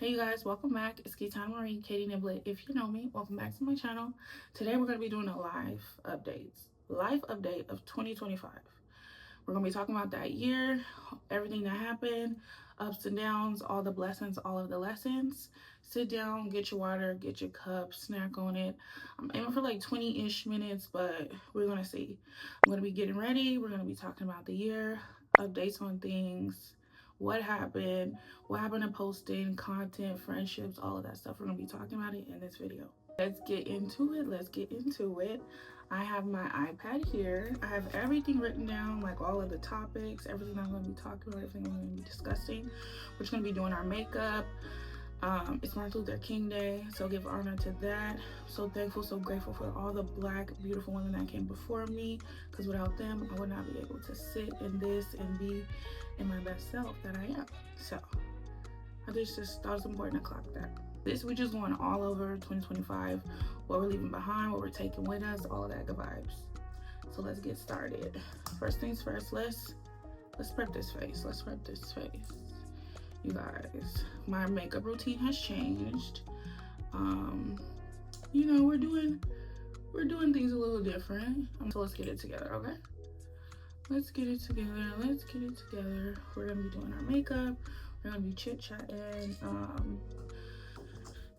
Hey you guys, welcome back. It's Keaton Marie, Katie Niblet. If you know me, welcome back to my channel. Today we're going to be doing a live update of 2025. We're going to be talking about that year, everything that happened, ups and downs, all the blessings, all of the lessons. Sit down, get your water, get your cup, snack on it. I'm aiming for like 20-ish minutes, but we're going to see. I'm going to be getting ready. We're going to be talking about the year, updates on things, what happened in posting, content, friendships, all of that stuff. We're going to be talking about it in this video. Let's get into it. I have my iPad here. I have everything written down, like all of the topics, everything I'm going to be talking about, everything I'm going to be discussing. We're just going to be doing our makeup. It's Martin Luther King Day, so give honor to that. I'm so thankful, so grateful for all the Black, beautiful women that came before me, because without them, I would not be able to sit in this and be in my best self that I am. So I just thought it's important to clock that. We just going all over 2025, what we're leaving behind, what we're taking with us, all of that good vibes. So let's get started. First things first, let's prep this face. You guys, my makeup routine has changed. You know, we're doing things a little different. So let's get it together, okay? Let's get it together. We're gonna be doing our makeup. We're gonna be chit-chatting,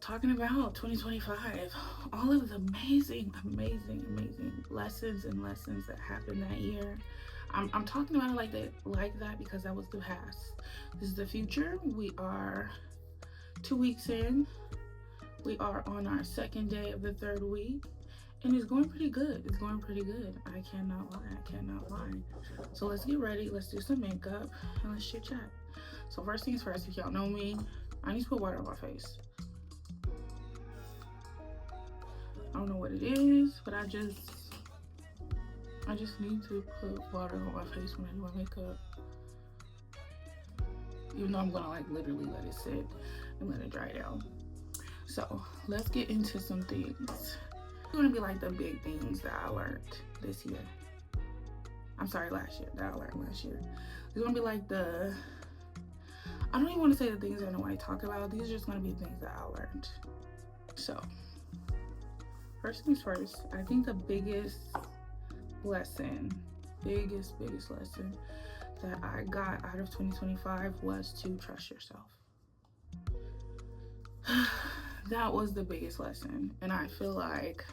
talking about 2025, all of the amazing lessons that happened that year. I'm talking about it like that because that was the past. This is the future. We are 2 weeks in. We are on our second day of the third week, and it's going pretty good. I cannot lie. So let's get ready. Let's do some makeup and let's chit chat. So first things first, if y'all know me, I need to put water on my face. I don't know what it is, but I just need to put water on my face when I do my makeup. Even though I'm gonna like literally let it sit and let it dry down. So let's get into some things. It's gonna be like the big things that I learned this year. I'm sorry, last year. That I learned last year. It's gonna be like I don't even want to say the things I know I talk about. These are just gonna be things that I learned. So first things first, I think the biggest lesson that I got out of 2025 was to trust yourself. That was the biggest lesson, and I feel like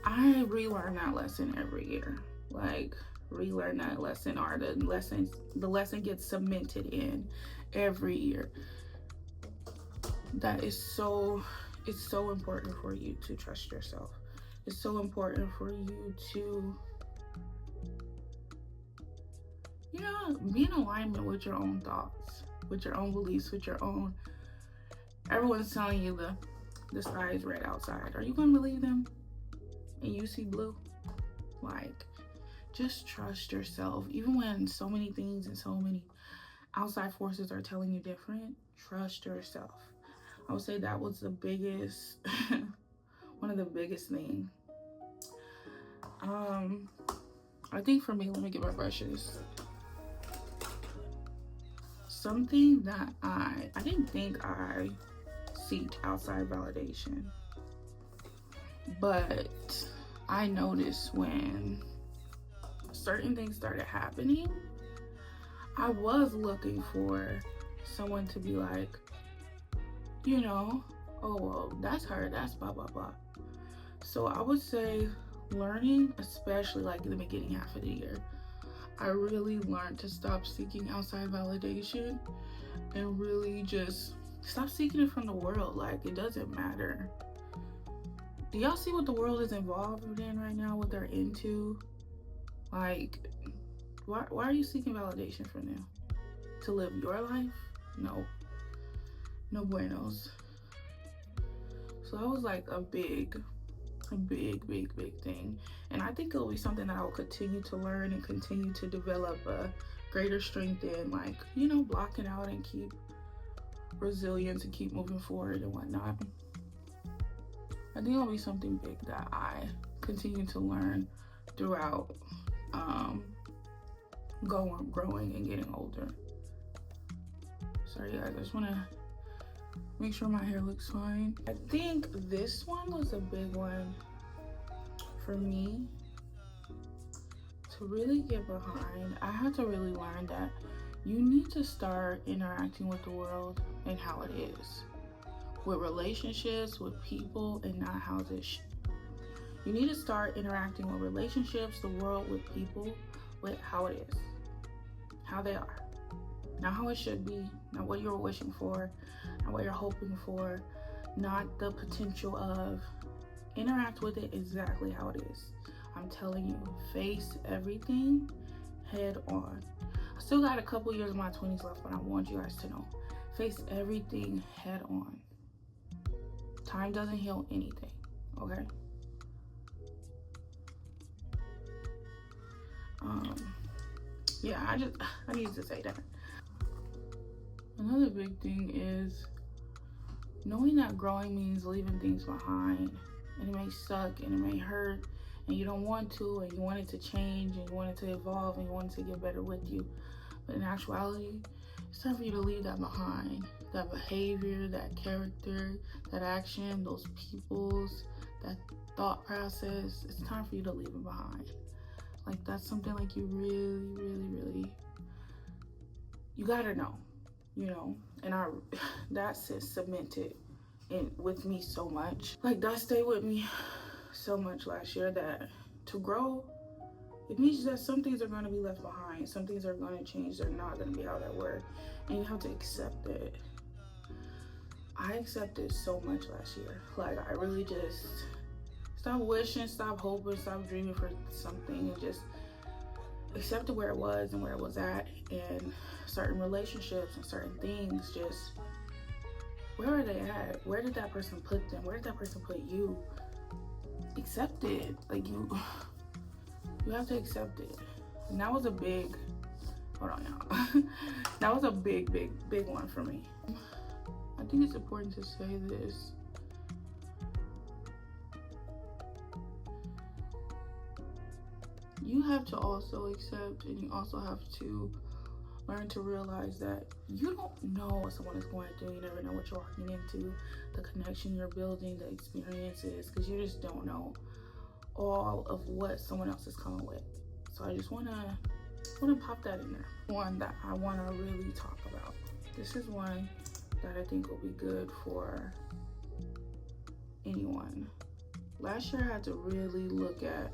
I relearn that lesson every year. Like relearn that lesson, or the lesson gets cemented in every year. That is it's so important for you to trust yourself. It's so important for you to, you know, be in alignment with your own thoughts, with your own beliefs, with your own. Everyone's telling you the sky is red outside. Are you gonna believe them? And you see blue? Like, just trust yourself. Even when so many things and so many outside forces are telling you different, trust yourself. I would say that was the biggest, one of the biggest things. I think for me, let me get my brushes. Something that I didn't think I seeked outside validation, but I noticed when certain things started happening, I was looking for someone to be like, you know, oh, well, that's her, that's blah, blah, blah. So I would say learning, especially like in the beginning half of the year, I really learned to stop seeking outside validation and really just stop seeking it from the world. Like, it doesn't matter. Do y'all see what the world is involved in right now, what they're into? Like, why are you seeking validation from them? To live your life? No buenos. So that was like a big thing, and I think it'll be something that I will continue to learn and continue to develop a greater strength in, like, you know, blocking out and keep resilience and keep moving forward and whatnot. I think it'll be something big that I continue to learn throughout growing and getting older. Sorry guys, I just want to Make sure my hair looks fine. I think this one was a big one for me to really get behind. I had to really learn that you need to start interacting with the world and how it is. With relationships, with people, and not how this You need to start interacting with relationships, the world, with people, with how it is. How they are. Not how it should be, not what you're wishing for, not what you're hoping for, not the potential of. Interact with it exactly how it is. I'm telling you, face everything head on. I still got a couple years of my 20s left, but I want you guys to know, face everything head on. Time doesn't heal anything, okay? Yeah, I need to say that. Another big thing is knowing that growing means leaving things behind. And it may suck and it may hurt and you don't want to, and you want it to change and you want it to evolve and you want it to get better with you. But in actuality, it's time for you to leave that behind. That behavior, that character, that action, those peoples, that thought process. It's time for you to leave it behind. Like, that's something like you really, you gotta know, you know? And that's cemented in with me so much. Like, that stayed with me so much last year, that to grow, it means that some things are gonna be left behind. Some things are gonna change. They're not gonna be how they were. And you have to accept it. I accepted so much last year. Like, I really just stop wishing, stop hoping, stop dreaming for something, and just accepted where it was and where it was at, and certain relationships and certain things, just where are they at? Where did that person put them? Where did that person put you? Accept it. Like, you have to accept it. And that was a big, hold on y'all. That was a big one for me. I think it's important to say this. You have to also accept, and you also have to learn to realize that you don't know what someone is going through. You never know what you're walking into, the connection you're building, the experiences, because you just don't know all of what someone else is coming with. So I just want to pop that in there. One that I want to really talk about. This is one that I think will be good for anyone. Last year I had to really look at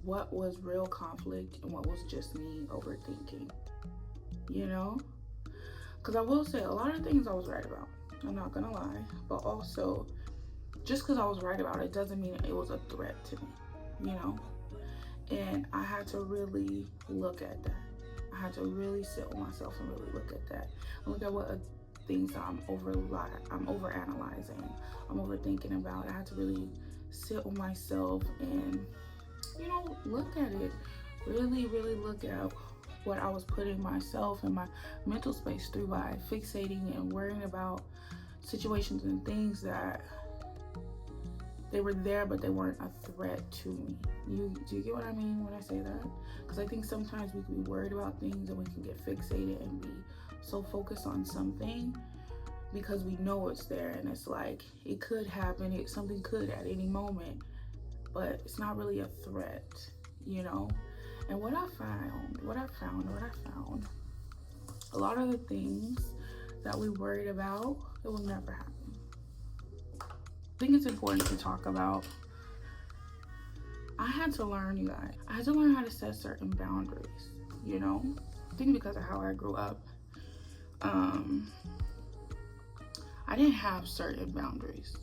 what was real conflict and what was just me overthinking, you know? Because I will say, a lot of things I was right about, I'm not gonna lie, but also, just because I was right about it doesn't mean it was a threat to me, you know? And I had to really look at that. I had to really sit with myself and really look at that. And look at what things I'm overanalyzing, I'm overthinking about. I had to really sit with myself and, you know, look at it. Really look at what I was putting myself and my mental space through by fixating and worrying about situations and things that they were there, but they weren't a threat to me. Do you get what I mean when I say that? Because I think sometimes we can be worried about things and we can get fixated and be so focused on something because we know it's there, and it's like, it could happen, something could at any moment, but it's not really a threat, you know? And what I found, a lot of the things that we worried about, it will never happen. I think it's important to talk about. I had to learn, you guys. I had to learn how to set certain boundaries, you know? I think because of how I grew up, I didn't have certain boundaries.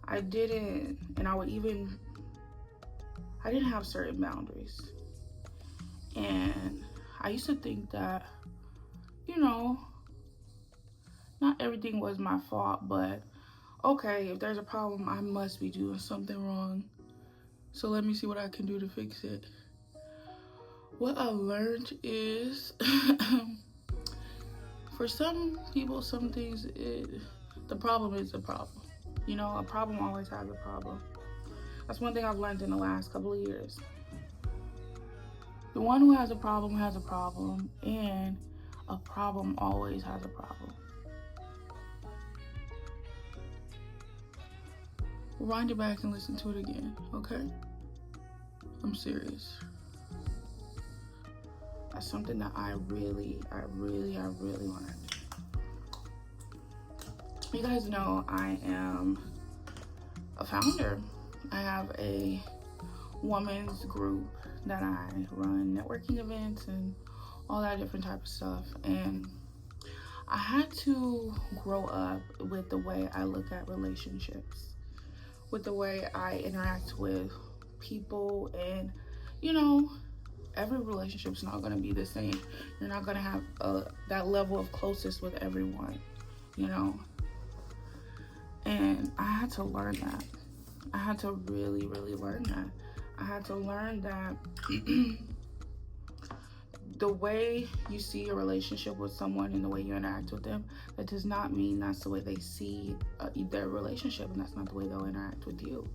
I didn't have certain boundaries. And I used to think that, you know, not everything was my fault, but okay, if there's a problem, I must be doing something wrong. So let me see what I can do to fix it. What I learned is, for some people, some things, the problem is a problem. You know, a problem always has a problem. That's one thing I've learned in the last couple of years. The one who has a problem, and a problem always has a problem. Rewind it back and listen to it again, okay? I'm serious. That's something that I really learned. You guys know I am a founder. I have a women's group that I run networking events and all that different type of stuff. And I had to grow up with the way I look at relationships, with the way I interact with people. And you know, every relationship's not going to be the same. You're not going to have that level of closeness with everyone, you know. And I had to learn that. I had to really learn that. I had to learn that the way you see a relationship with someone and the way you interact with them, that does not mean that's the way they see their relationship, and that's not the way they'll interact with you.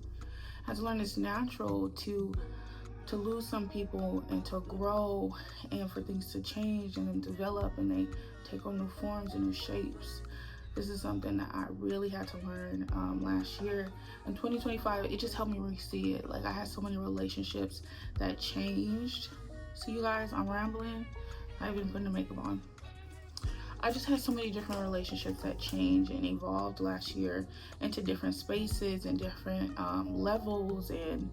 I had to learn it's natural to lose some people and to grow, and for things to change and then develop, and they take on new forms and new shapes. This is something that I really had to learn last year. In 2025, it just helped me re-see it. Like, I had so many relationships that changed. So you guys, I'm rambling. I haven't put the makeup on. I just had so many different relationships that changed and evolved last year into different spaces and different levels, and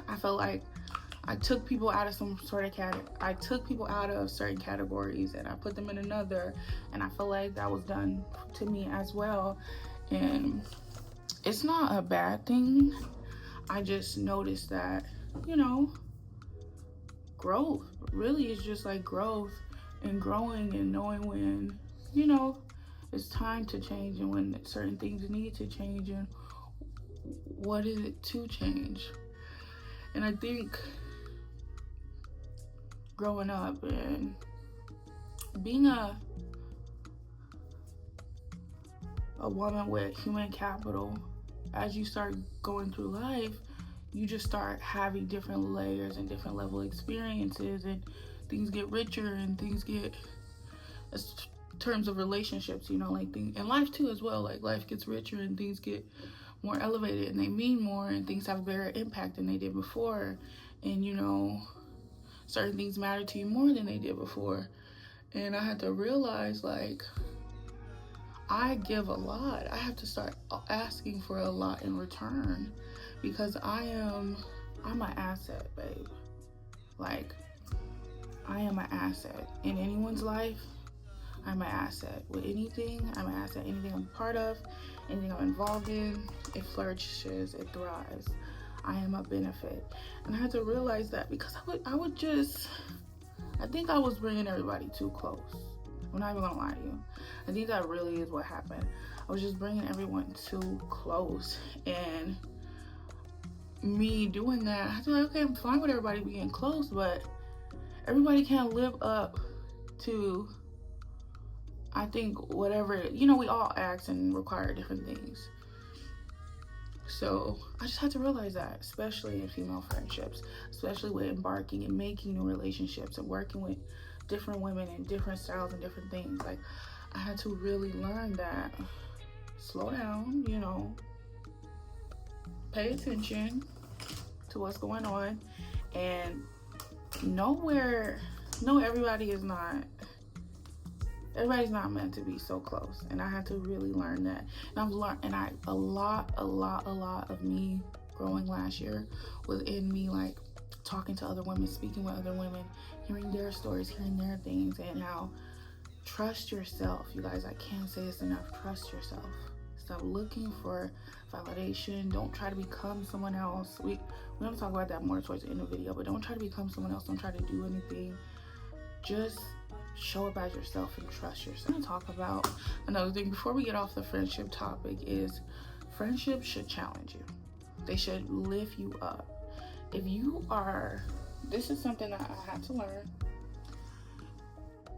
I felt like I took people out of some sort of I took people out of certain categories and I put them in another, and I felt like that was done to me as well. And it's not a bad thing. I just noticed that, you know, growth really is just like growth and growing and knowing when, you know, it's time to change and when certain things need to change and what is it to change. And I think growing up and being a woman with human capital, as you start going through life, you just start having different layers and different level experiences, and things get richer and things get, in terms of relationships, you know, like things, and life too as well, like life gets richer and things get more elevated and they mean more and things have a better impact than they did before. And you know, certain things matter to you more than they did before. And I had to realize, like, I give a lot. I have to start asking for a lot in return, because I'm an asset, babe. Like, I am an asset in anyone's life. I'm an asset with anything. I'm an asset. Anything I'm part of, anything I'm involved in, it flourishes, it thrives. I am a benefit. And I had to realize that, because I think I was bringing everybody too close. I'm not even gonna lie to you. I think that really is what happened. I was just bringing everyone too close, and me doing that, I had to be like, okay, I'm fine with everybody being close, but everybody can't live up to, I think, whatever, you know, we all act and require different things. So I just had to realize that, especially in female friendships, especially with embarking and making new relationships and working with different women and different styles and different things. Like, I had to really learn that, slow down, you know, pay attention to what's going on, and everybody's not meant to be so close. And I had to really learn that. And I've learned, and a lot of me growing last year was in me, like, talking to other women, speaking with other women, hearing their stories, hearing their things, and how, trust yourself. You guys, I can't say this enough. Trust yourself. Stop looking for validation. Don't try to become someone else. We're going to talk about that more towards the end of the video, but don't try to become someone else. Don't try to do anything. Just show up as yourself and trust yourself. I'm going to talk about another thing before we get off the friendship topic. Is friendships should challenge you. They should lift you up. If you are, this is something that I had to learn.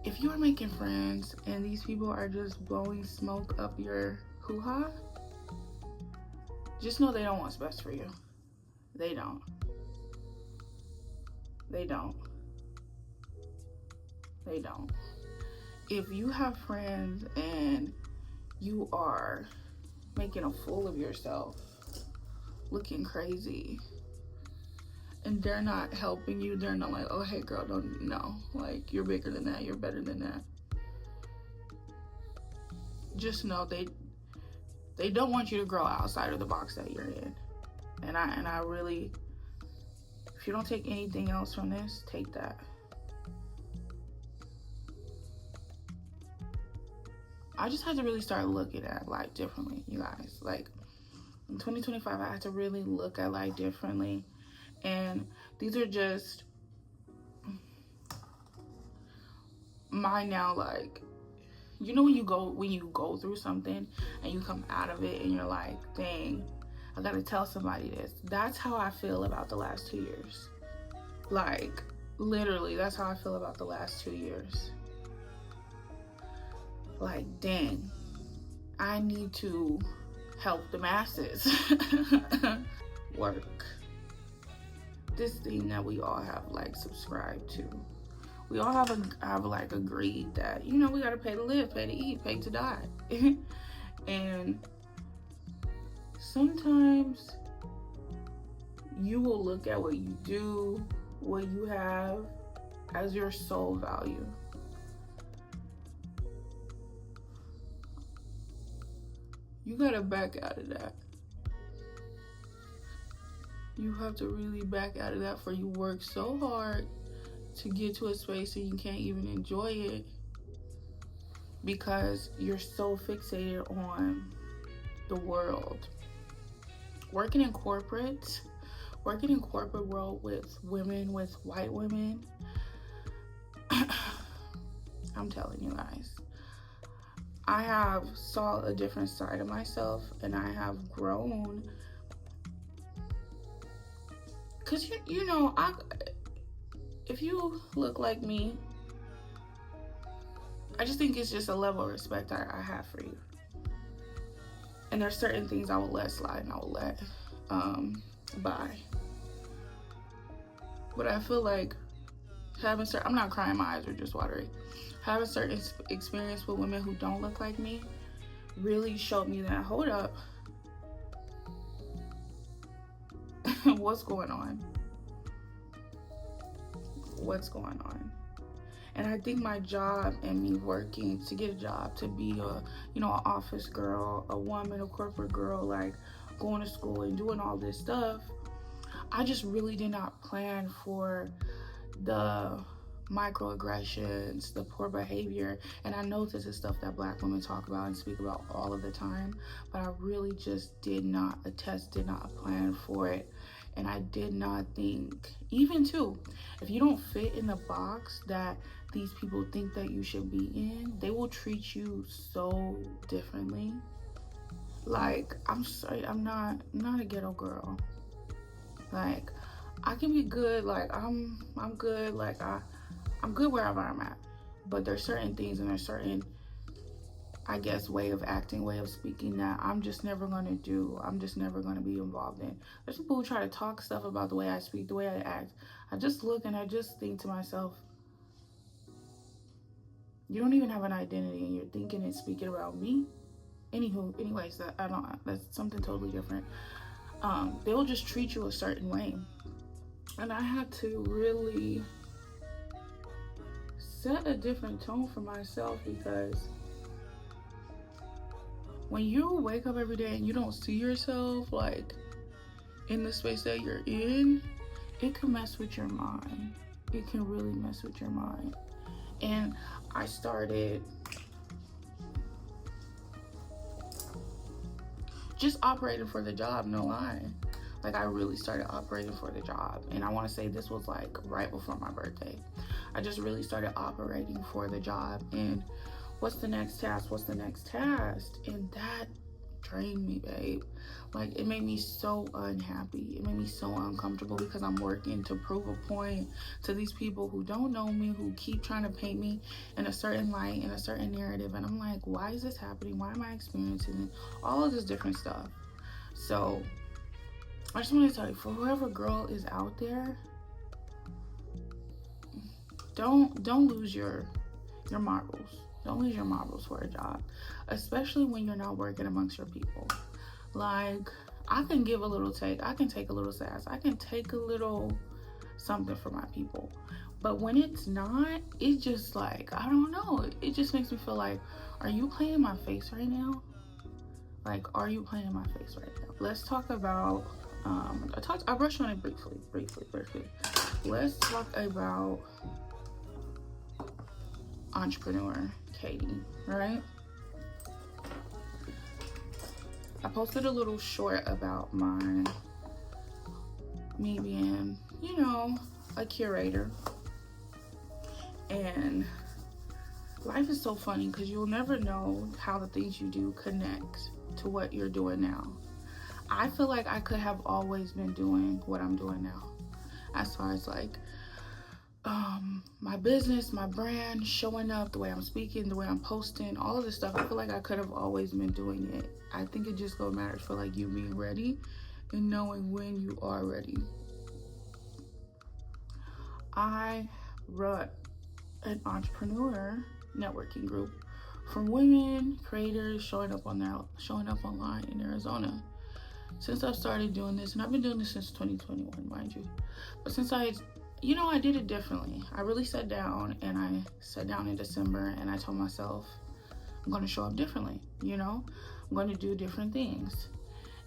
If you are making friends and these people are just blowing smoke up your hoo-ha, just know they don't want what's best for you. They don't. If you have friends and you are making a fool of yourself looking crazy and they're not helping you. They're not like, oh, hey girl, don't, no, like, you're bigger than that, you're better than that. Just know they don't want you to grow outside of the box that you're in. And I really, if you don't take anything else from this, take that. I just had to really start looking at life differently, you guys. Like, in 2025, I had to really look at life differently. And these are just my now, like, you know, when you go through something and you come out of it and you're like, dang, I gotta tell somebody this. That's how I feel about the last 2 years. Like, literally, that's how I feel about the last 2 years. Like, dang, I need to help the masses. Work. This thing that we all have, like, subscribed to. We all have like agreed that, you know, we gotta pay to live, pay to eat, pay to die. And sometimes you will look at what you do, what you have, as your sole value. You gotta back out of that. You have to really back out of that, for you work so hard to get to a space that you can't even enjoy it because you're so fixated on the world. Working in corporate world with women, with white women, I'm telling you guys, I have saw a different side of myself, and I have grown. Cause you know, if you look like me, I just think it's just a level of respect I have for you. And there's certain things I will let slide and I will let by. But I feel like having certain, I'm not crying, my eyes are just watery. Having certain experience with women who don't look like me really showed me that, hold up, what's going on? What's going on? And I think my job and me working to get a job, to be a, you know, an office girl, a woman, a corporate girl, like going to school and doing all this stuff, I just really did not plan for the microaggressions, the poor behavior. And I know this is stuff that Black women talk about and speak about all of the time, but I really just did not plan for it. And I did not think, even too, if you don't fit in the box that these people think that you should be in, they will treat you so differently. Like, I'm sorry, I'm not a ghetto girl. Like, I can be good, like, I'm good, like, I'm good wherever I'm at. But there's certain things and there's certain, I guess, way of acting, way of speaking that I'm just never gonna do. I'm just never gonna be involved in. There's people who try to talk stuff about the way I speak, the way I act. I just look and I just think to myself, you don't even have an identity and you're thinking and speaking about me. Anyways, that's something totally different. They'll just treat you a certain way. And I had to really set a different tone for myself, because when you wake up every day and you don't see yourself like in the space that you're in, it can mess with your mind. It can really mess with your mind. And I started just operating for the job, no lie. Like, I really started operating for the job. And I want to say this was like right before my birthday. I just really started operating for the job. And what's the next task? What's the next task? And that drained me, babe. Like, it made me so unhappy. It made me so uncomfortable, because I'm working to prove a point to these people who don't know me, who keep trying to paint me in a certain light, in a certain narrative. And I'm like, why is this happening? Why am I experiencing it? All of this different stuff. So I just want to tell you, for whoever girl is out there, don't lose your marbles. Don't lose your marbles for a job, especially when you're not working amongst your people. Like, I can give a little take. I can take a little sass. I can take a little something for my people. But when it's not, it's just like, I don't know. It just makes me feel like, are you playing in my face right now? Like, are you playing in my face right now? Let's talk about, I brushed on it briefly. Let's talk about entrepreneur Katie, right? I posted a little short about me being, you know, a curator. And life is so funny because you'll never know how the things you do connect to what you're doing now. I feel like I could have always been doing what I'm doing now, as far as like my business, my brand, showing up, the way I'm speaking, the way I'm posting, all of this stuff. I feel like I could have always been doing it. I think it just goes matters for like you being ready and knowing when you are ready. I run an entrepreneur networking group for women creators showing up online in Arizona. Since I've started doing this, and I've been doing this since 2021, mind you, but since I did it differently. I really sat down in December and I told myself, I'm going to show up differently, I'm going to do different things.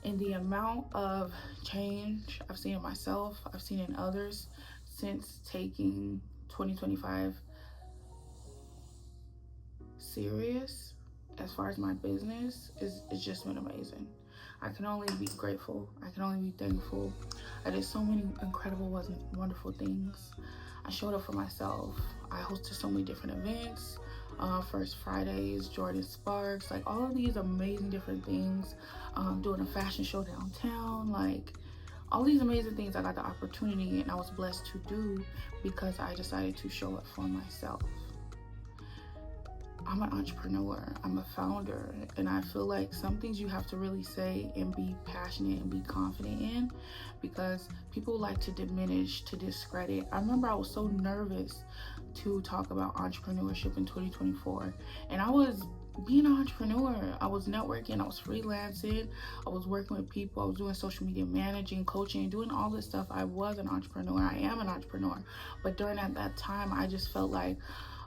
And the amount of change I've seen in myself, I've seen in others since taking 2025 serious as far as my business it's just been amazing. I can only be grateful. I can only be thankful. I did so many incredible, wonderful things. I showed up for myself. I hosted so many different events. First Fridays, Jordan Sparks, like all of these amazing different things. Doing a fashion show downtown, like all these amazing things I got the opportunity and I was blessed to do because I decided to show up for myself. I'm an entrepreneur, I'm a founder, and I feel like some things you have to really say and be passionate and be confident in because people like to diminish, to discredit. I remember I was so nervous to talk about entrepreneurship in 2024, and I was being an entrepreneur. I was networking, I was freelancing, I was working with people, I was doing social media managing, coaching, doing all this stuff. I was an entrepreneur, I am an entrepreneur, but during that time, I just felt like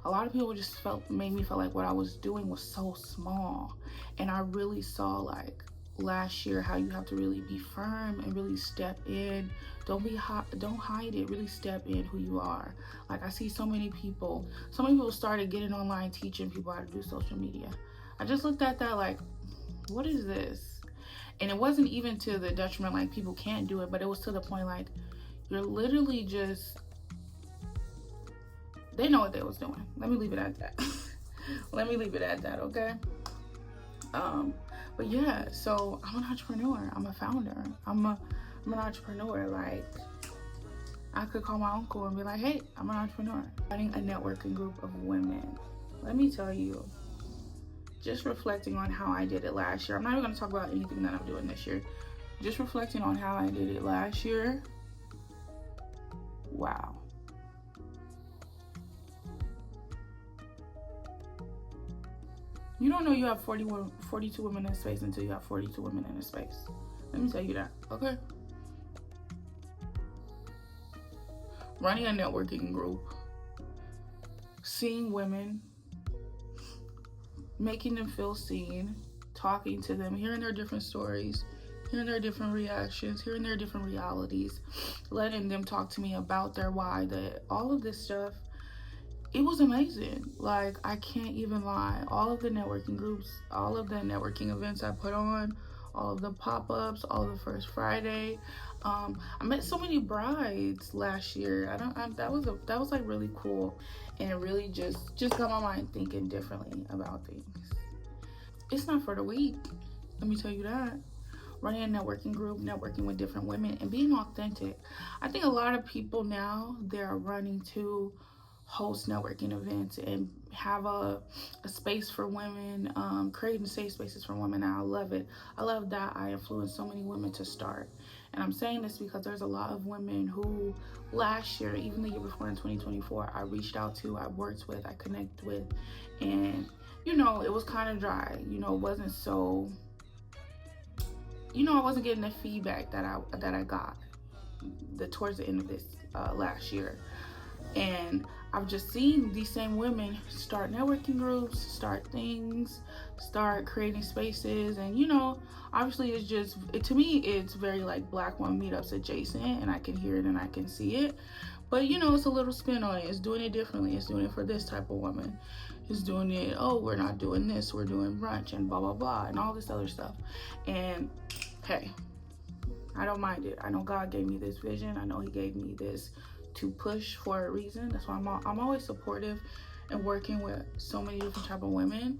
a lot of people just made me feel like what I was doing was so small. And I really saw like last year how you have to really be firm and really step in. Don't hide it, really step in who you are. Like I see so many people started getting online teaching people how to do social media. I just looked at that like, what is this? And it wasn't even to the detriment like people can't do it, but it was to the point like you're literally just, they know what they was doing. Let me leave it at that. Okay? But yeah, so I'm an entrepreneur. I'm a founder. I'm an entrepreneur. Like, I could call my uncle and be like, hey, I'm an entrepreneur. Running a networking group of women. Let me tell you, just reflecting on how I did it last year. I'm not even going to talk about anything that I'm doing this year. Just reflecting on how I did it last year. Wow. You don't know you have 42 women in space until you have 42 women in a space. Let me tell you that, okay? Running a networking group, seeing women, making them feel seen, talking to them, hearing their different stories, hearing their different reactions, hearing their different realities, letting them talk to me about their why, all of this stuff. It was amazing. Like, I can't even lie. All of the networking groups, all of the networking events I put on, all of the pop-ups, all of the First Friday. I met so many brides last year. That was like really cool, and it really just got my mind thinking differently about things. It's not for the weak. Let me tell you that. Running a networking group, networking with different women, and being authentic. I think a lot of people now, they're running to host networking events and have a space for women, creating safe spaces for women. And I love it. I love that I influenced so many women to start. And I'm saying this because there's a lot of women who last year, even the year before in 2024, I reached out to, I worked with, I connected with, and it was kind of dry. It wasn't so I wasn't getting the feedback that I got towards the end of this last year. And I've just seen these same women start networking groups, start things, start creating spaces. And obviously to me it's very like Black woman meetups adjacent, and I can hear it and I can see it. But it's a little spin on it. It's doing it differently. It's doing it for this type of woman. It's doing it, oh, we're not doing this, we're doing brunch and blah blah blah and all this other stuff. And hey, I don't mind it. I know God gave me this vision. I know He gave me this to push for a reason. That's why I'm always supportive and working with so many different type of women.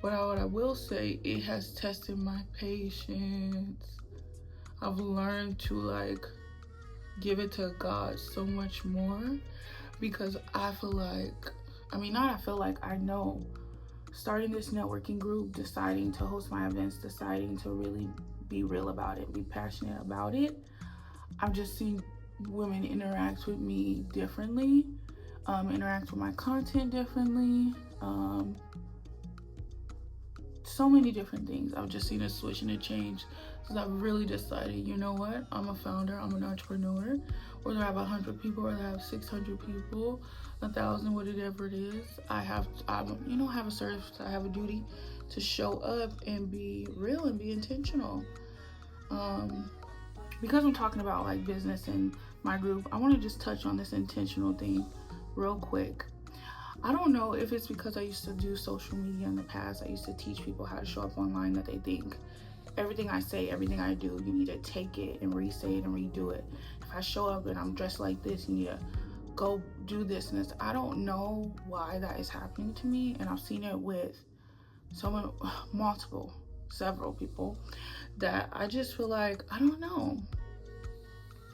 But what I will say, it has tested my patience. I've learned to like give it to God so much more, because I feel like, I know, starting this networking group, deciding to host my events, deciding to really be real about it, be passionate about it, I've just seen women interact with me differently, interact with my content differently, so many different things. I've just seen a switch and a change since I've really decided, you know what, I'm a founder, I'm an entrepreneur. Whether I have 100 people, whether I have 600 people, 1,000, whatever it is, I have a service, I have a duty to show up and be real and be intentional. Because I'm talking about like business and my group, I want to just touch on this intentional thing real quick. I don't know if it's because I used to do social media in the past. I used to teach people how to show up online, that they think everything I say, everything I do, you need to take it and re-say it and redo it. If I show up and I'm dressed like this, you need to go do this and this. I don't know why that is happening to me, and I've seen it with several people, that I just feel like, I don't know.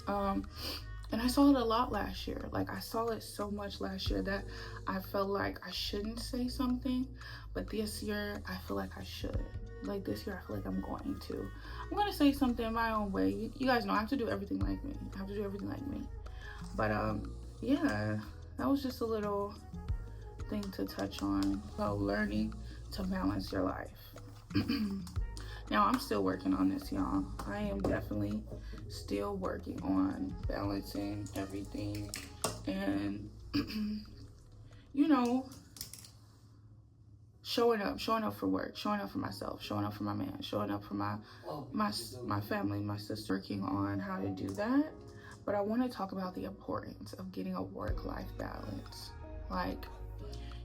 And I saw it a lot last year. Like, I saw it so much last year that I felt like I shouldn't say something. But this year, I feel like I should. Like, this year, I feel like I'm going to say something in my own way. You guys know I have to do everything like me. But, yeah, that was just a little thing to touch on about learning to balance your life. Now, I'm still working on this, y'all. I am definitely still working on balancing everything, and showing up for work, showing up for myself, showing up for my man, showing up for my family, my sister. Working on how to do that. But I want to talk about the importance of getting a work-life balance. Like,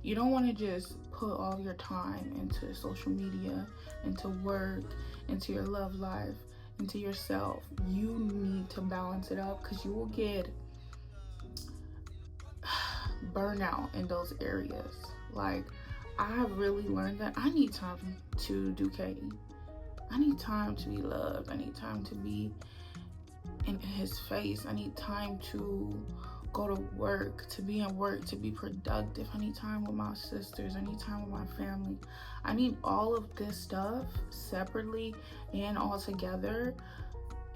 you don't want to just put all your time into social media, into work, into your love life, into yourself. You need to balance it up, because you will get burnout in those areas. Like, I have really learned that I need time to do Katie. I need time to be loved. I need time to be in His face. I need time to go to work, to be in work, to be productive. I need time with my sisters. I need time with my family. I need all of this stuff separately and all together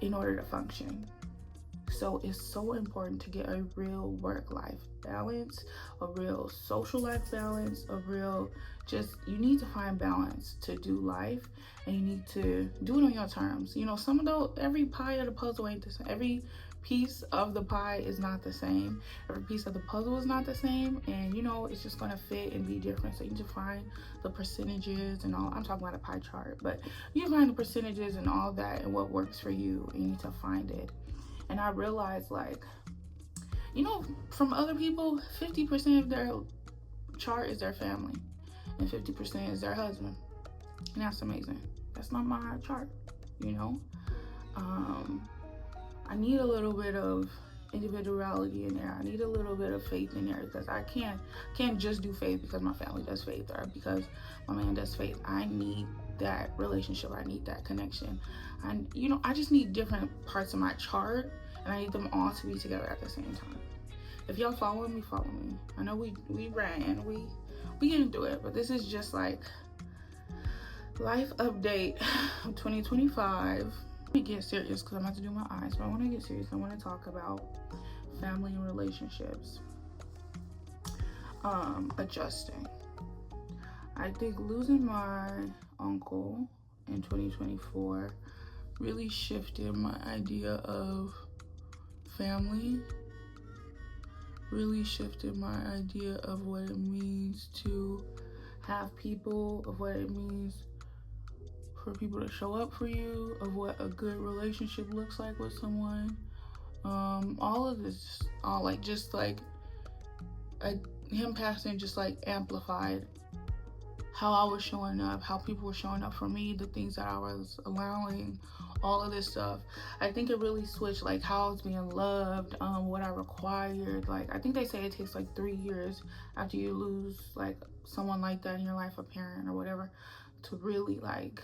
in order to function. So it's so important to get a real work-life balance, a real social life balance, you need to find balance to do life, and you need to do it on your terms. Every pie of the puzzle ain't the same. Every piece of the pie is not the same. Every piece of the puzzle is not the same, and it's just gonna fit and be different. So you need to find the percentages and all. I'm talking about a pie chart, but you find the percentages and all that and what works for you. You need to find it. And I realized, like, from other people, 50% of their chart is their family, and 50% is their husband. And that's amazing. That's not my chart, I need a little bit of individuality in there. I need a little bit of faith in there, because I can't just do faith because my family does faith or because my man does faith. I need that relationship. I need that connection. And I just need different parts of my chart, and I need them all to be together at the same time. If y'all follow me, follow me. I know we ran, we get into it, but this is just like life update of 2025. Let me get serious, because I'm about to do my eyes, but I want to get serious. I want to talk about family and relationships. Adjusting. I think losing my uncle in 2024 really shifted my idea of family, really shifted my idea of what it means to have people, of what it means for people to show up for you, of what a good relationship looks like with someone. All of this, him passing just like amplified how I was showing up, how people were showing up for me, the things that I was allowing, all of this stuff. I think it really switched like how I was being loved, what I required. Like I think they say it takes like 3 years after you lose like someone like that in your life, a parent or whatever, to really like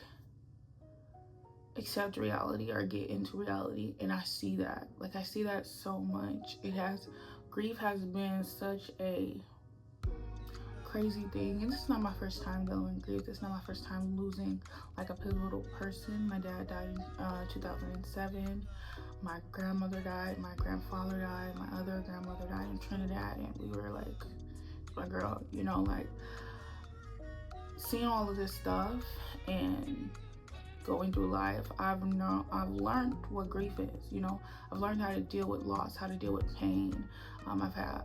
accept reality or get into reality. And I see that. Like I see that so much. Grief has been such a crazy thing, and this is not my first time dealing grief. This is not my first time losing like a pivotal person. My dad died in 2007. My grandmother died. My grandfather died. My other grandmother died in Trinidad, and we were like, my girl, you know, like seeing all of this stuff and going through life, I've learned what grief is. You know, I've learned how to deal with loss, how to deal with pain. I've had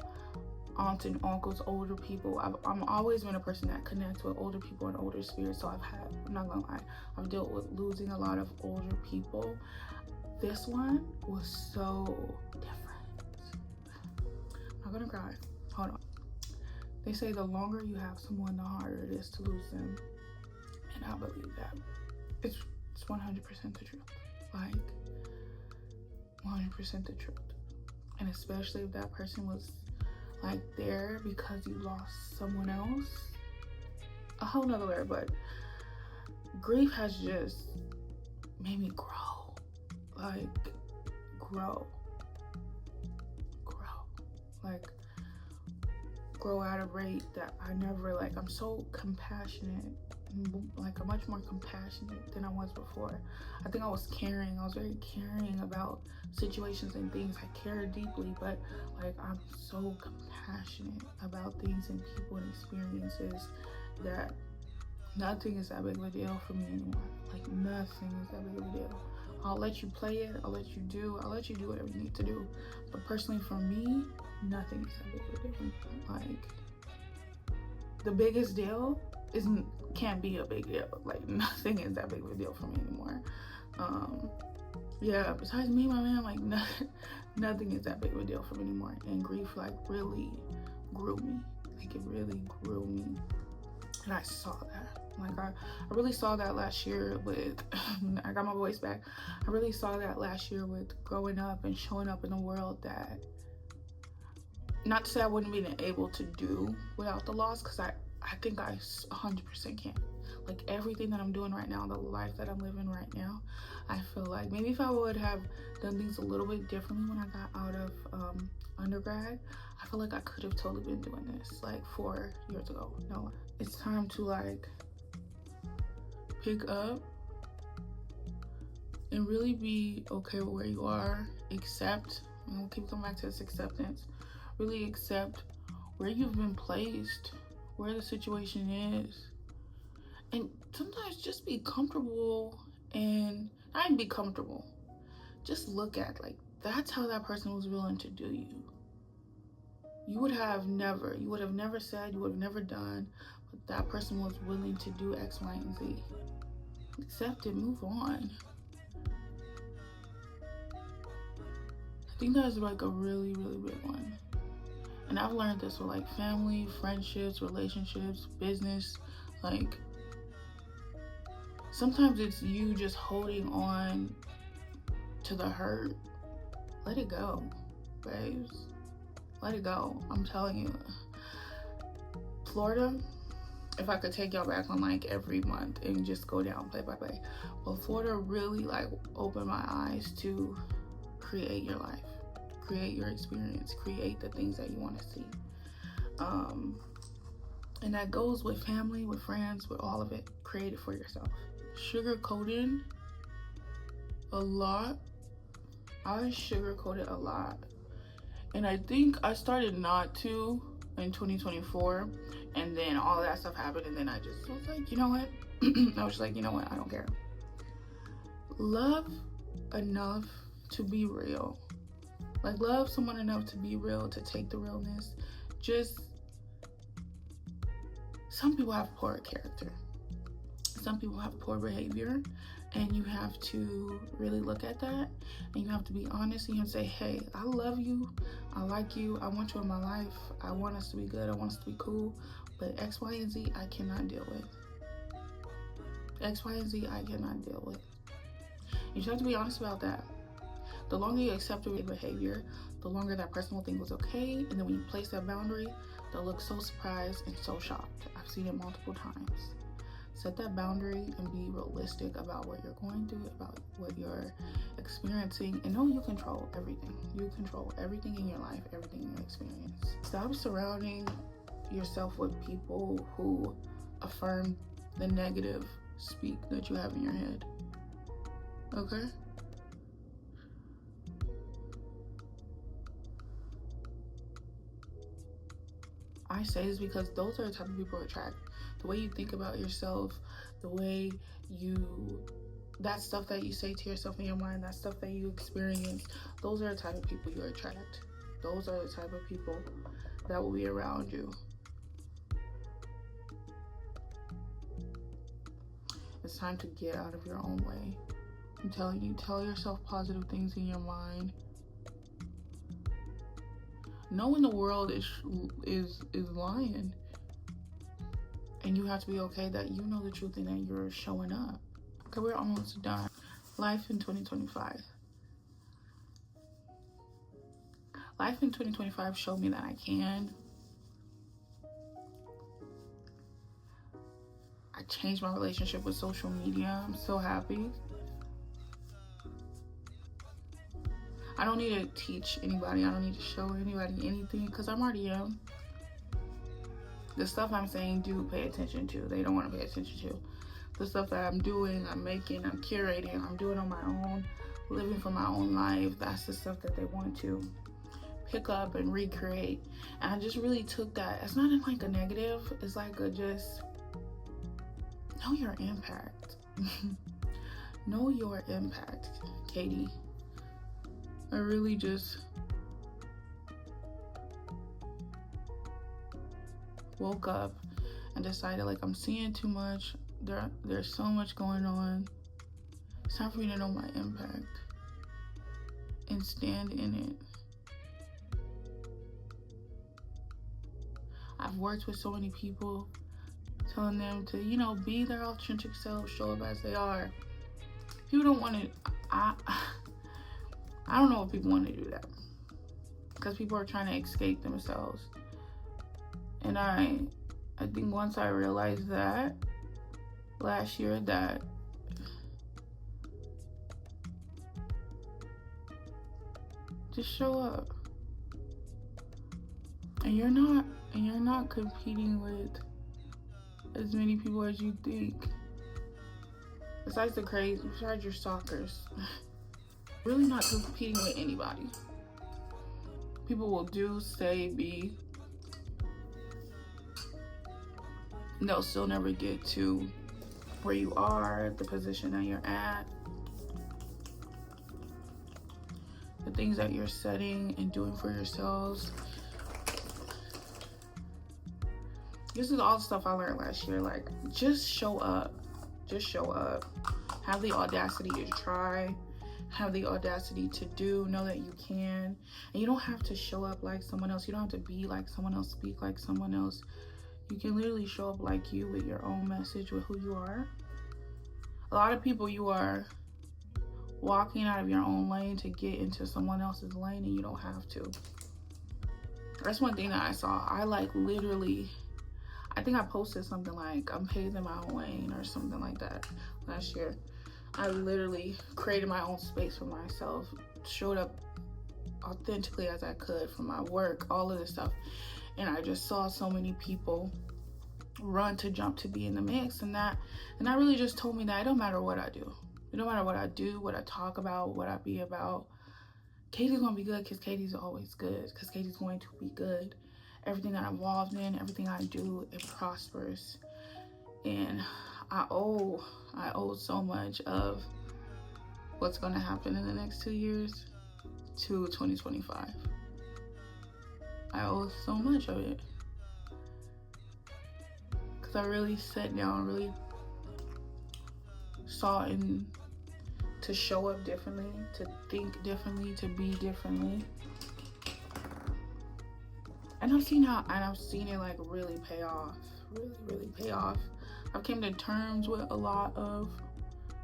aunts and uncles, older people. I'm always been a person that connects with older people and older spirits. So I'm not gonna lie, I've dealt with losing a lot of older people. This one was so different. I'm not gonna cry. Hold on. They say the longer you have someone, the harder it is to lose them. And I believe that. It's 100% the truth. Like 100% the truth. And especially if that person was like there because you lost someone else, a whole nother layer. But grief has just made me grow, like grow at a rate that I never, like, I'm so compassionate, like I'm much more compassionate than I was before. I think I was very caring about situations and things. I care deeply, but like I'm so compassionate about things and people and experiences that nothing is that big of a deal for me anymore. Like nothing is that big of a deal. I'll let you play it, I'll let you do whatever you need to do. But personally for me, nothing is that big of a deal. Like the biggest deal can't be a big deal. Like nothing is that big of a deal for me anymore. Yeah, besides me, my man, like nothing is that big of a deal for me anymore. And grief like really grew me. Like it really grew me. And I saw that. Like I really saw that last year with I got my voice back. I really saw that last year with growing up and showing up in the world, that not to say I wouldn't be able to do without the loss, because I think I 100% can. Like everything that I'm doing right now, the life that I'm living right now, I feel like maybe if I would have done things a little bit differently when I got out of undergrad, I feel like I could have totally been doing this like 4 years ago. No, it's time to like pick up and really be okay with where you are. Accept, and we'll keep coming back to this acceptance. Really accept where you've been placed, where the situation is, and sometimes just be comfortable. And not even be comfortable, just look at, like, that's how that person was willing to do you. You would have never said, you would have never done, but that person was willing to do X, Y, and Z. Accept it, move on. I think that's like a really, really big one. And I've learned this with like family, friendships, relationships, business. Like sometimes it's you just holding on to the hurt. Let it go, babes. Let it go. I'm telling you. Florida, if I could take y'all back on like every month and just go down play by play. Well, Florida really like opened my eyes to create your life, create your experience, create the things that you want to see. And that goes with family, with friends, with all of it. Create it for yourself. Sugarcoating a lot. I sugarcoated a lot. And I think I started not to in 2024. And then all of that stuff happened. And then I just was like, you know what? I was just like, you know what? I don't care. love enough to be real. Like, love someone enough to be real, to take the realness. Just, some people have poor character. Some people have poor behavior, and you have to really look at that, and you have to be honest, and you have to say, hey, I love you, I like you, I want you in my life, I want us to be good, I want us to be cool, but X, Y, and Z, I cannot deal with. X, Y, and Z, I cannot deal with. You just have to be honest about that. The longer you accept your behavior, the longer that person will think it was okay, and then when you place that boundary, they'll look so surprised and so shocked. I've seen it multiple times. Set that boundary and be realistic about what you're going through, about what you're experiencing, and know you control everything. You control everything in your life, everything you experience. Stop surrounding yourself with people who affirm the negative speak that you have in your head. Okay? I say this because those are the type of people who attract. The way you think about yourself, the way that stuff that you say to yourself in your mind, that stuff that you experience, those are the type of people you attract. Those are the type of people that will be around you. It's time to get out of your own way. I'm telling you, tell yourself positive things in your mind. Knowing the world is lying. And you have to be okay that you know the truth and that you're showing up. Okay, we're almost done. Life in 2025. Life in 2025 showed me that I can. I changed my relationship with social media. I'm so happy. I don't need to teach anybody. I don't need to show anybody anything because I'm already am. The stuff I'm saying, do pay attention to. They don't want to pay attention to. The stuff that I'm doing, I'm making, I'm curating, I'm doing on my own, living for my own life. That's the stuff that they want to pick up and recreate. And I just really took that. It's not in like a negative. It's like a just know your impact. Know your impact, Katie. I really just woke up and decided, like, I'm seeing too much. There's so much going on. It's time for me to know my impact and stand in it. I've worked with so many people, telling them to, you know, be their authentic self, show up as they are. People don't want to, I don't know if people want to do that, because people are trying to escape themselves. And I think once I realized that last year, that just show up. And you're not competing with as many people as you think. Besides besides your stalkers. Really not competing with anybody. People will do, say, be. And they'll still never get to where you are, the position that you're at, the things that you're setting and doing for yourselves. This is all the stuff I learned last year. Like, just show up. Just show up. Have the audacity to try. Have the audacity to do. Know that you can. And you don't have to show up like someone else. You don't have to be like someone else, speak like someone else. You can literally show up like you, with your own message, with who you are. A lot of people, you are walking out of your own lane to get into someone else's lane, and you don't have to. That's one thing that I saw. I literally, I think I posted something like, I'm paving my own lane or something like that last year. I literally created my own space for myself, showed up authentically as I could for my work, all of this stuff. And I just saw so many people run to jump to be in the mix, and that really just told me that it don't matter what I do. It don't matter what I do, what I talk about, what I be about. Katie's gonna be good because Katie's always good, because Katie's going to be good. Everything that I'm involved in, everything I do, it prospers. And I owe so much of what's going to happen in the next 2 years to 2025. I owe so much of it. Because I really sat down, really sought in to show up differently, to think differently, to be differently. And I've seen it like really pay off. Really pay off. I've came to terms with a lot of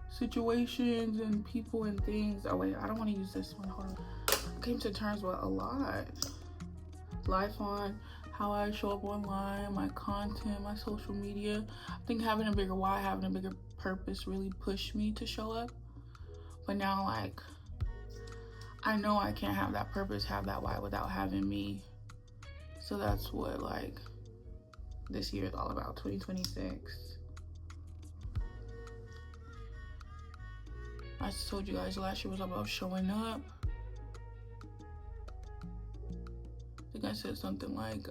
situations and people and things. Oh wait, I don't want to use this one. Hold on. I came to terms with a lot. Life on how I show up online, my content, my social media. I think having a bigger why, having a bigger purpose really pushed me to show up. But now, like, I know I can't have that purpose, have that why without having me. So that's what, like, this year is all about, 2026. I told you guys last year was about showing up. I think I said something like,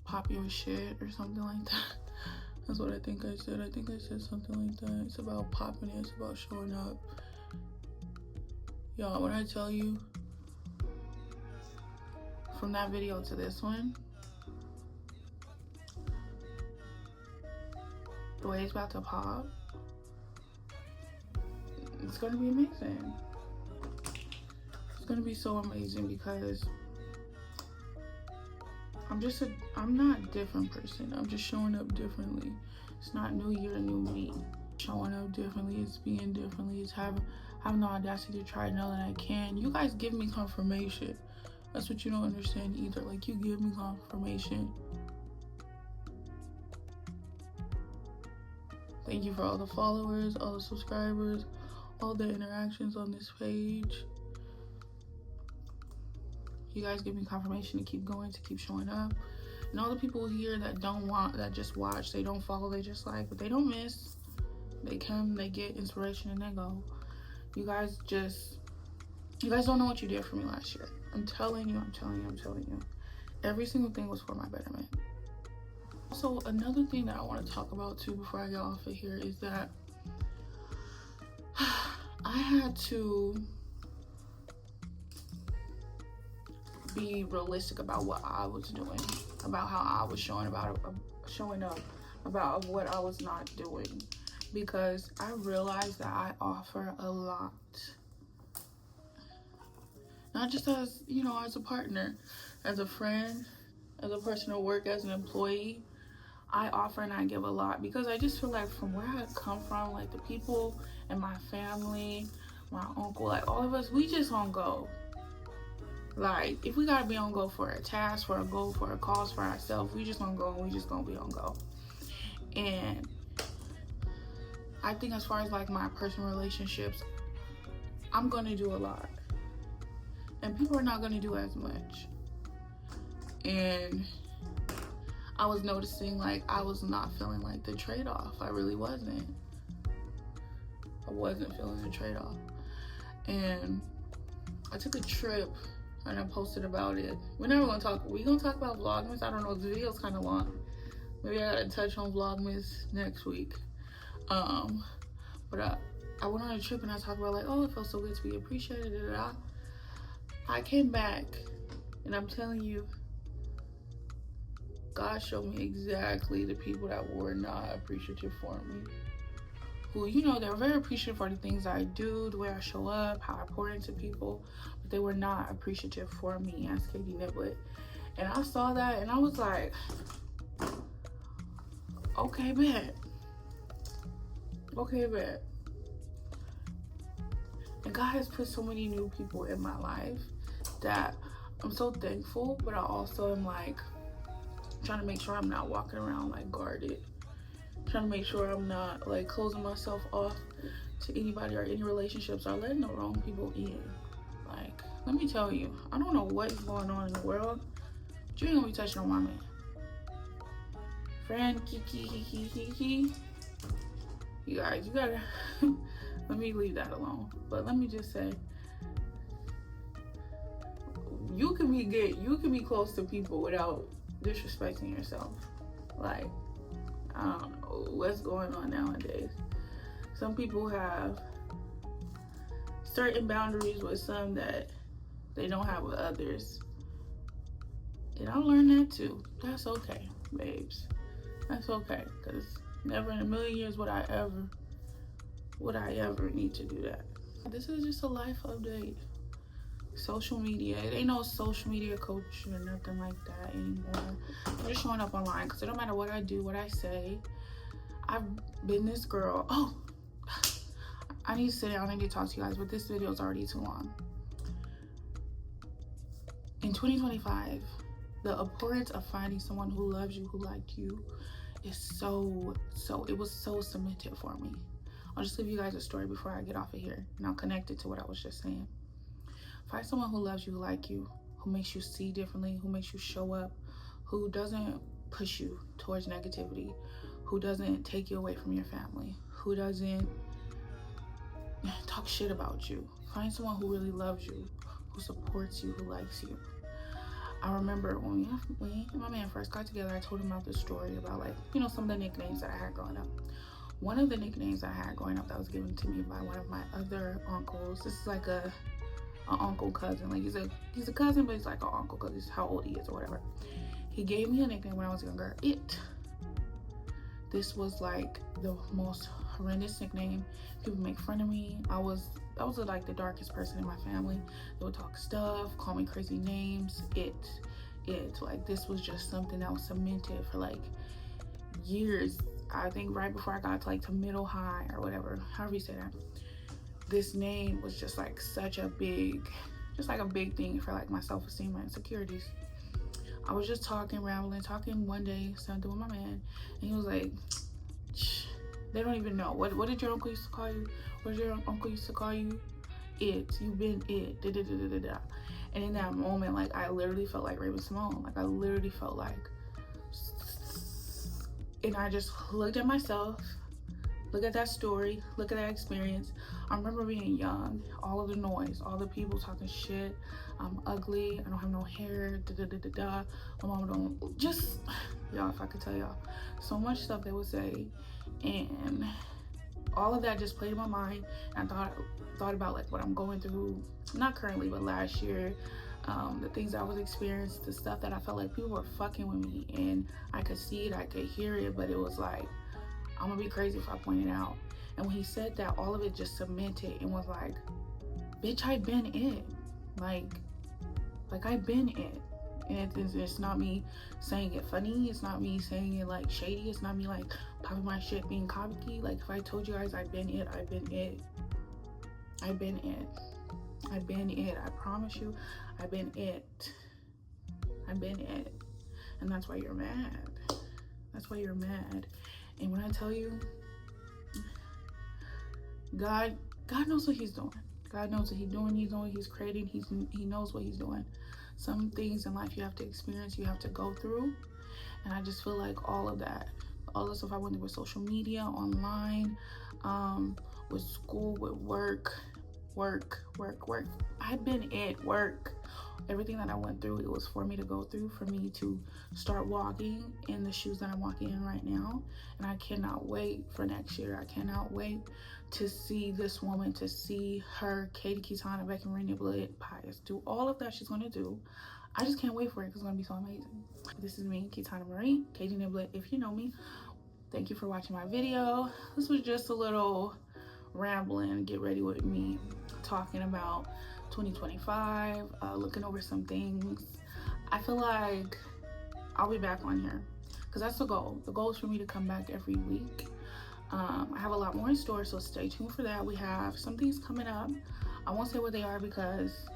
pop your shit or something like that. That's what I think I said. I think I said something like that. It's about popping it. It's about showing up. Y'all, when I tell you, from that video to this one, the way it's about to pop, it's gonna be amazing. It's gonna be so amazing because I'm not a different person. I'm just showing up differently. It's not new year, new me. Showing up differently, it's being differently, it's having the audacity to try to know that I can. You guys give me confirmation. That's what you don't understand either. Like, you give me confirmation. Thank you for all the followers, all the subscribers, all the interactions on this page. You guys give me confirmation to keep going, to keep showing up. And all the people here that that just watch, they don't follow, they just like, but they don't miss. They come, they get inspiration, and they go. You guys don't know what you did for me last year. I'm telling you. Every single thing was for my betterment. So another thing that I want to talk about too before I get off of here is that I had to be realistic about what I was doing, about how I was showing up, about what I was not doing, because I realized that I offer a lot. Not just as, as a partner, as a friend, as a person at work, as an employee. I offer and I give a lot because I just feel like from where I come from, like the people in my family, my uncle, like all of us, we just on go. Like, if we gotta be on go for a task, for a goal, for a cause, for ourselves, we just on go and we just gonna be on go. And I think as far as like my personal relationships, I'm gonna do a lot. And people are not gonna do as much. And I was noticing like I was not feeling like the trade-off. I really wasn't. I wasn't feeling the trade-off. And I took a trip and I posted about it. We're gonna talk about Vlogmas. I don't know, the video's kind of long. Maybe I gotta touch on Vlogmas next week. But I went on a trip and I talked about like, oh, it felt so good to be appreciated. I came back and I'm telling you, God showed me exactly the people that were not appreciative for me. Who, they're very appreciative for the things I do, the way I show up, how I pour into people, but they were not appreciative for me as Katie Niblett. And I saw that and I was like, okay, bet. And God has put so many new people in my life that I'm so thankful, but I also am like trying to make sure I'm not walking around like guarded. Trying to make sure I'm not like closing myself off to anybody or any relationships or letting the wrong people in. Like, let me tell you, I don't know what is going on in the world, but you ain't gonna be touching on my man. Friend, kiki. You guys, you gotta let me leave that alone. But let me just say, you can be close to people without disrespecting yourself. Like, I don't know. what's going on nowadays. Some people have certain boundaries with some that they don't have with others. And I learned that too. That's okay, babes. That's okay, because never in a million years would I ever need to do that. This is just a life update. Social media, it ain't no social media coach or nothing like that anymore. I'm just showing up online because it don't matter what I do, what I say. I've been this girl. Oh, I need to sit down and talk to you guys, but this video is already too long. In 2025, the importance of finding someone who loves you, who likes you, is it was so cemented for me. I'll just give you guys a story before I get off of here, and I'll connect it to what I was just saying. Find someone who loves you, who likes you, who makes you see differently, who makes you show up, who doesn't push you towards negativity, who doesn't take you away from your family, who doesn't talk shit about you. Find someone who really loves you, who supports you, who likes you. I remember when me and my man first got together, I told him about this story about, like, you know, some of the nicknames that I had growing up. One of the nicknames I had growing up that was given to me by one of my other uncles. This is like an uncle cousin. Like, he's a cousin, but he's like an uncle because he's how old he is or whatever. He gave me a nickname when I was younger. This was like the most horrendous nickname. People make fun of me. I was like the darkest person in my family. They would talk stuff, call me crazy names. Like, this was just something that was cemented for like years. I think right before I got to like to middle high or whatever, however you say that. This name was just like such a big thing for like my self-esteem, my insecurities. I was just talking one day, something with my man, and he was like, they don't even know. What did your uncle used to call you? What did your uncle used to call you? You've been it. Da, da, da, da, da, da. And in that moment, like, I literally felt like Raven-Symoné. Like, I literally felt like, and I just looked at myself, look at that story, look at that experience. I remember being young, all of the noise, all the people talking shit. I'm ugly, I don't have no hair, da da da da da. My mom don't, just, y'all, if I could tell y'all, so much stuff they would say. And all of that just played in my mind. And I thought about like what I'm going through, not currently, but last year. The things I was experiencing, the stuff that I felt like people were fucking with me, and I could see it, I could hear it, but it was like, I'm gonna be crazy if I point it out. And when he said that, all of it just cemented and was like, bitch, I've been it. Like I've been it. And it's not me saying it funny, it's not me saying it like shady, it's not me like popping my shit being cocky. Like, if I told you guys I've been it, I've been it. I've been it. I've been it. I promise you, I've been it. I've been it. And that's why you're mad. That's why you're mad. And when I tell you, God knows what he's doing. God knows what he's doing. He's doing, he's creating, he knows what he's doing. Some things in life you have to experience, you have to go through. And I just feel like all of that, all the stuff I went through with social media, online, with school, with work. I've been at work. Everything that I went through, it was for me to go through, for me to start walking in the shoes that I'm walking in right now. And I cannot wait for next year. I cannot wait to see this woman, to see her, Katie Kitana, Becky Marie Niblett, Pius, do all of that she's gonna do. I just can't wait for it because it's gonna be so amazing. This is me, Kitana Marie, Katie Niblett, if you know me. Thank you for watching my video. This was just a little rambling, get ready with me, talking about 2025, looking over some things. I feel like I'll be back on here because that's the goal. The goal is for me to come back every week. I have a lot more in store, so stay tuned for that. We have some things coming up. I won't say what they are because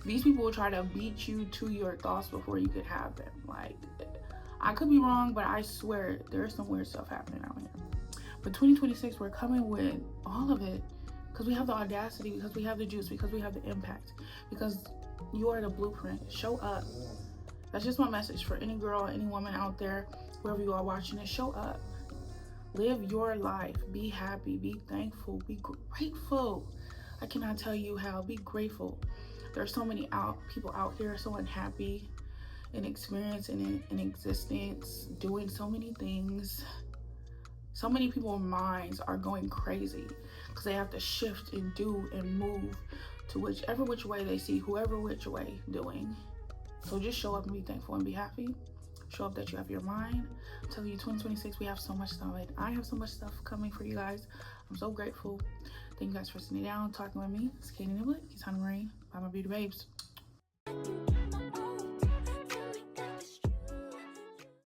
these people will try to beat you to your thoughts before you could have them. Like, I could be wrong, but I swear there's some weird stuff happening out here. But 2026, we're coming with all of it because we have the audacity, because we have the juice, because we have the impact, because you are the blueprint. Show up. That's just my message for any girl, any woman out there, wherever you are watching it. Show up. Live your life. Be happy. Be thankful. Be grateful. I cannot tell you how. Be grateful. There are so many people out here so unhappy in experience and in existence, doing so many things. So many people's minds are going crazy because they have to shift and do and move to whichever which way they see whoever which way doing. So just show up and be thankful and be happy. Show up that you have your mind. I'm telling you, 2026, we have so much stuff. I have so much stuff coming for you guys. I'm so grateful. Thank you guys for sitting down, talking with me. It's Katie Niblett, Kitana Marie, by my beauty babes.